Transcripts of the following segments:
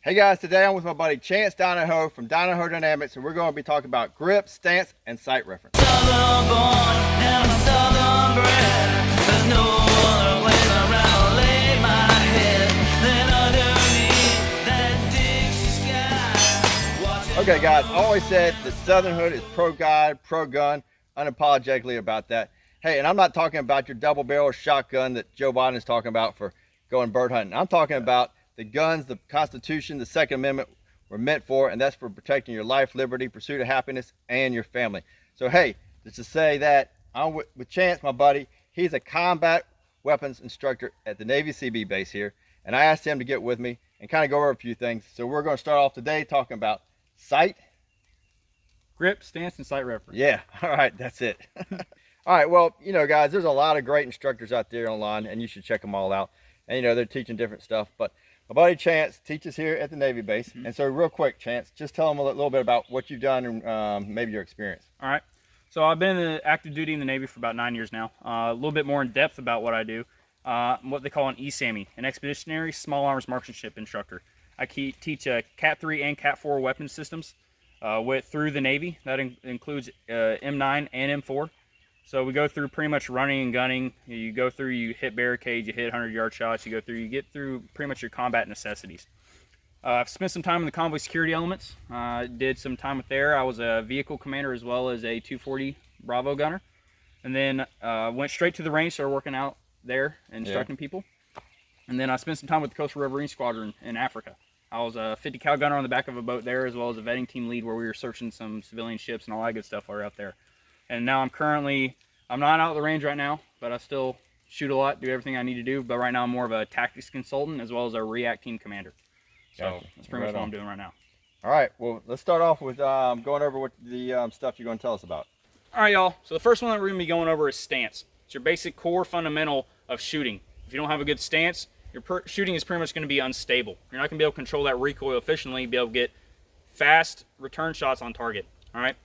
Hey guys, today I'm with my buddy Chance Donahoe from Donahoe Dynamics, and we're going to be talking about grip, stance, and sight reference. Southern born and I'm southern bred. There's no other place I'd rather lay my head than underneath that Dixie sky. Okay guys, I always said the Southern Hood is pro-guide, pro-gun, unapologetically about that. Hey, and I'm not talking about your double-barrel shotgun that Joe Biden is talking about for going bird hunting. I'm talking about the guns the Constitution, the Second Amendment were meant for, and that's for protecting your life, liberty, pursuit of happiness, and your family. So hey, just to say that I'm with Chance, my buddy. He's a combat weapons instructor at the Navy CB base here, and I asked him to get with me and kind of go over a few things. So we're going to start off today talking about sight, grip, stance, and sight reference. Yeah, all right, that's it. All right, well, you know, guys, there's a lot of great instructors out there online, and you should check them all out. And, you know, they're teaching different stuff. But my buddy Chance teaches here at the Navy base. And so real quick, Chance, just tell them a little bit about what you've done and maybe your experience. All right. So I've been in active duty in the Navy for about 9 years now. A little bit more in depth about what I do. What they call an ESAMI, an Expeditionary Small Arms Marksmanship Instructor. I teach Cat 3 and Cat 4 weapon systems through the Navy. That includes M9 and M4. So we go through pretty much running and gunning. You go through, you hit barricades, you hit 100-yard shots, you get through pretty much your combat necessities. I've spent some time in the convoy security elements. Did some time with there. I was a vehicle commander as well as a 240 Bravo gunner. And then went straight to the range, started working out there and instructing people. And then I spent some time with the Coastal Riverine Squadron in Africa. I was a 50 cal gunner on the back of a boat there, as well as a vetting team lead where we were searching some civilian ships and all that good stuff while we were out there. And now I'm not out of the range right now, but I still shoot a lot, do everything I need to do. But right now I'm more of a tactics consultant as well as a react team commander. So that's pretty much what I'm doing right now. All right, well, let's start off with going over what the stuff you're going to tell us about. All right, y'all. So the first one that we're going to be going over is stance. It's your basic core fundamental of shooting. If you don't have a good stance, your shooting is pretty much going to be unstable. You're not going to be able to control that recoil efficiently, be able to get fast return shots on target. All right.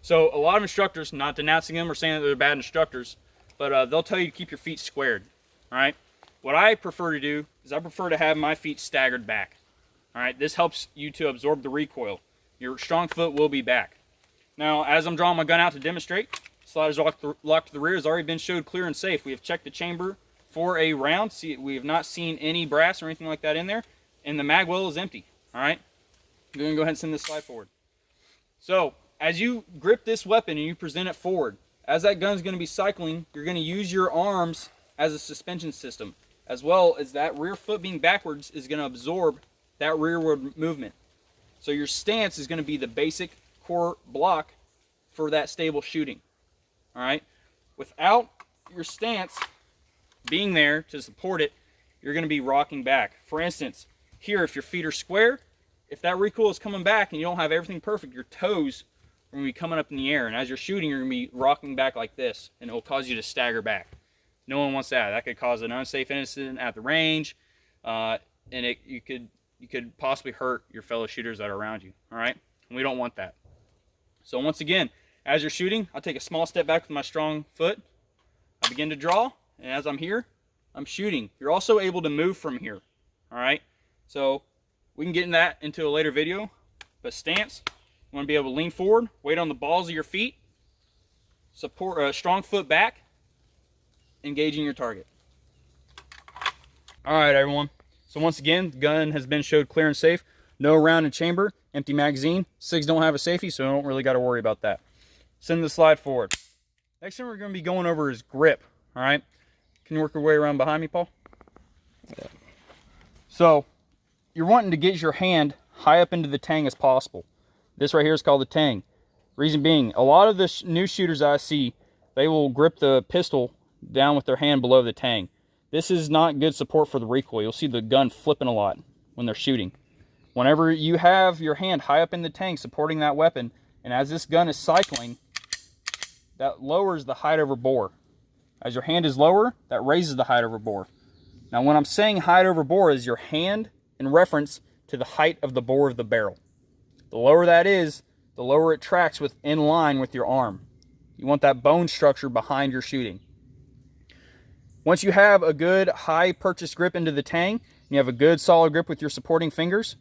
So a lot of instructors, not denouncing them or saying that they're bad instructors, but they'll tell you to keep your feet squared. All right. What I prefer to do is I prefer to have my feet staggered back. All right. This helps you to absorb the recoil. Your strong foot will be back. Now, as I'm drawing my gun out to demonstrate, slide is locked to the rear has already been showed clear and safe. We have checked the chamber for a round. See, we have not seen any brass or anything like that in there, and the mag well is empty. All right. I'm going to go ahead and send this slide forward. So as you grip this weapon and you present it forward, as that gun is going to be cycling, you're going to use your arms as a suspension system, as well as that rear foot being backwards is going to absorb that rearward movement. So your stance is going to be the basic core block for that stable shooting. All right. Without your stance being there to support it, you're going to be rocking back. For instance, here, if your feet are square, if that recoil is coming back and you don't have everything perfect, your toes are going to be coming up in the air, and as you're shooting, you're going to be rocking back like this, and it will cause you to stagger back. No one wants that. That could cause an unsafe incident at the range, and you could possibly hurt your fellow shooters that are around you. All right, and we don't want that. So once again, as you're shooting, I'll take a small step back with my strong foot. I begin to draw, and as I'm here, I'm shooting. You're also able to move from here. All right, so we can get into a later video, but stance. You want to be able to lean forward, weight on the balls of your feet, support a strong foot back, engaging your target. All right, everyone. So once again, the gun has been showed clear and safe. No round in chamber, empty magazine. SIGs don't have a safety, so I don't really got to worry about that. Send the slide forward. Next thing we're going to be going over is grip. All right. Can you work your way around behind me, Paul? Yeah. So you're wanting to get your hand high up into the tang as possible. This right here is called the tang. Reason being, a lot of the new shooters I see, they will grip the pistol down with their hand below the tang. This is not good support for the recoil. You'll see the gun flipping a lot when they're shooting. Whenever you have your hand high up in the tang supporting that weapon, and as this gun is cycling, that lowers the height over bore. As your hand is lower, that raises the height over bore. Now when I'm saying height over bore is your hand in reference to the height of the bore of the barrel. The lower that is, the lower it tracks in line with your arm. You want that bone structure behind your shooting. Once you have a good high purchase grip into the tang, and you have a good solid grip with your supporting fingers,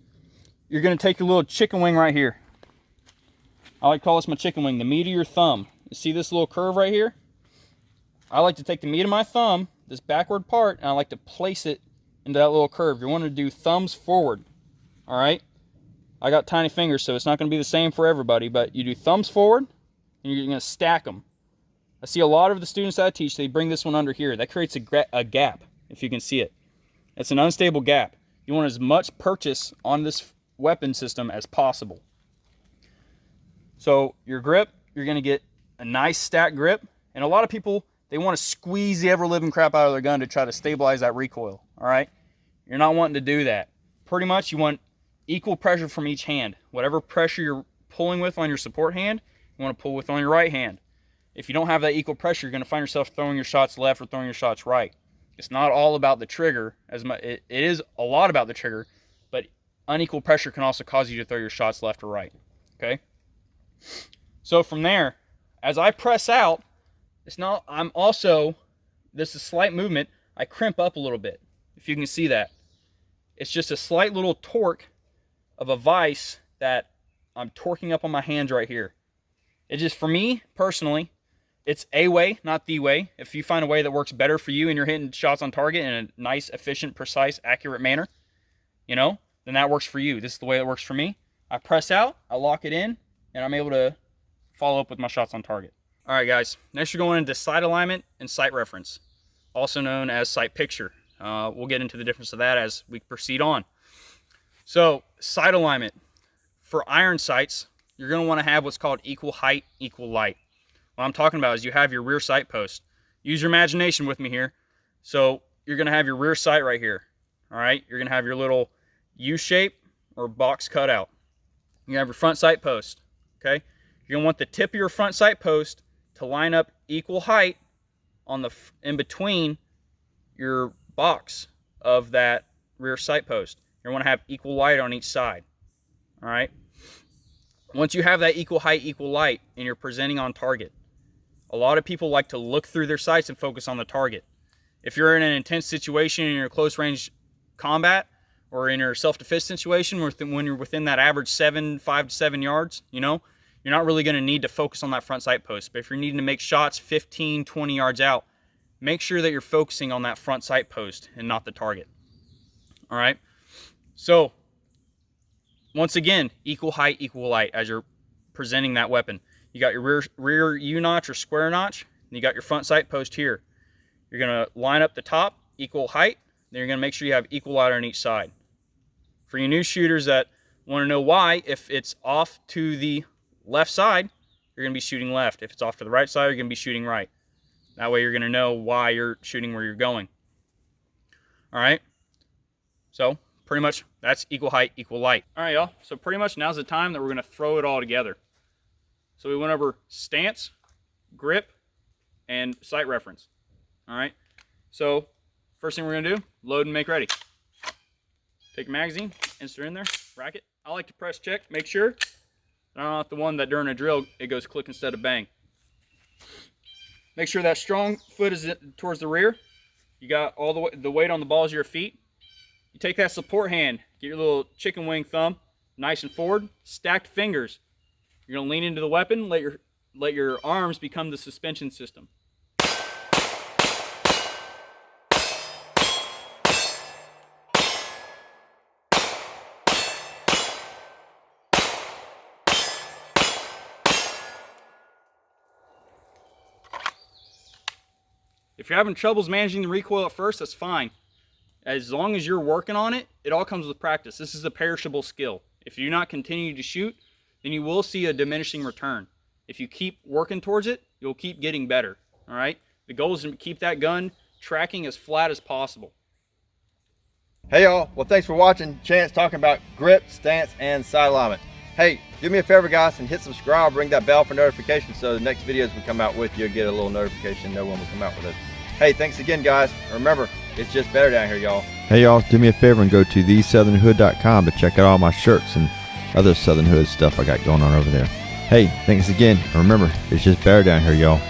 you're going to take your little chicken wing right here. I like to call this my chicken wing, the meat of your thumb. You see this little curve right here? I like to take the meat of my thumb, this backward part, and I like to place it into that little curve. You want to do thumbs forward, all right? I got tiny fingers, so it's not going to be the same for everybody, but you do thumbs forward, and you're going to stack them. I see a lot of the students that I teach, they bring this one under here. That creates a gap, if you can see it. It's an unstable gap. You want as much purchase on this weapon system as possible. So your grip, you're going to get a nice stack grip, and a lot of people, they want to squeeze the ever-living crap out of their gun to try to stabilize that recoil, all right? You're not wanting to do that. Pretty much you want equal pressure from each hand. Whatever pressure you're pulling with on your support hand, you want to pull with on your right hand. If you don't have that equal pressure, you're going to find yourself throwing your shots left or throwing your shots right. It's not all about the trigger. It is a lot about the trigger, but unequal pressure can also cause you to throw your shots left or right, okay? So from there, as I press out, this is slight movement, I crimp up a little bit, if you can see that. It's just a slight little torque of a vise that I'm torquing up on my hands right here. It just, for me, personally, it's a way, not the way. If you find a way that works better for you and you're hitting shots on target in a nice, efficient, precise, accurate manner, you know, then that works for you. This is the way it works for me. I press out, I lock it in, and I'm able to follow up with my shots on target. All right, guys, next we're going into sight alignment and sight reference, also known as sight picture. We'll get into the difference of that as we proceed on. So sight alignment. For iron sights, you're going to want to have what's called equal height, equal light. What I'm talking about is you have your rear sight post. Use your imagination with me here. So you're going to have your rear sight right here. All right, you're going to have your little U shape or box cutout. You're going to have your front sight post. Okay, you're going to want the tip of your front sight post to line up equal height on the in between your box of that rear sight post. You want to have equal light on each side. All right. Once you have that equal height, equal light, and you're presenting on target, a lot of people like to look through their sights and focus on the target. If you're in an intense situation in your close range combat or in your self-defense situation when you're within that average 5 to 7 yards, you know, you're not really going to need to focus on that front sight post. But if you're needing to make shots 15, 20 yards out, make sure that you're focusing on that front sight post and not the target. All right. So once again, equal height, equal light as you're presenting that weapon. You got your rear U-notch or square notch, and you got your front sight post here. You're going to line up the top, equal height, then you're going to make sure you have equal light on each side. For you new shooters that want to know why, if it's off to the left side, you're going to be shooting left. If it's off to the right side, you're going to be shooting right. That way you're going to know why you're shooting where you're going. All right? So pretty much that's equal height, equal light. All right, y'all. So pretty much now's the time that we're going to throw it all together. So we went over stance, grip, and sight reference. All right? So first thing we're going to do, load and make ready. Take a magazine, insert in there, rack it. I like to press check, make sure I'm not the one that during a drill it goes click instead of bang. Make sure that strong foot is towards the rear. You got all the weight on the balls of your feet. You take that support hand, get your little chicken wing thumb nice and forward, stacked fingers. You're going to lean into the weapon, let your arms become the suspension system. If you're having troubles managing the recoil at first, that's fine. As long as you're working on it, it all comes with practice. This is a perishable skill. If you not continue to shoot, then you will see a diminishing return. If you keep working towards it, you'll keep getting better. All right? The goal is to keep that gun tracking as flat as possible. Hey y'all, well thanks for watching Chance talking about grip, stance, and sight alignment. Hey, do me a favor guys and hit subscribe, ring that bell for notifications so the next videos we come out with, you'll get a little notification, know when we come out with it. Hey, thanks again guys. Remember, it's just better down here, y'all. Hey y'all, do me a favor and go to thesouthernhood.com to check out all my shirts and other Southern Hood stuff I got going on over there. Hey, thanks again. And remember, it's just better down here, y'all.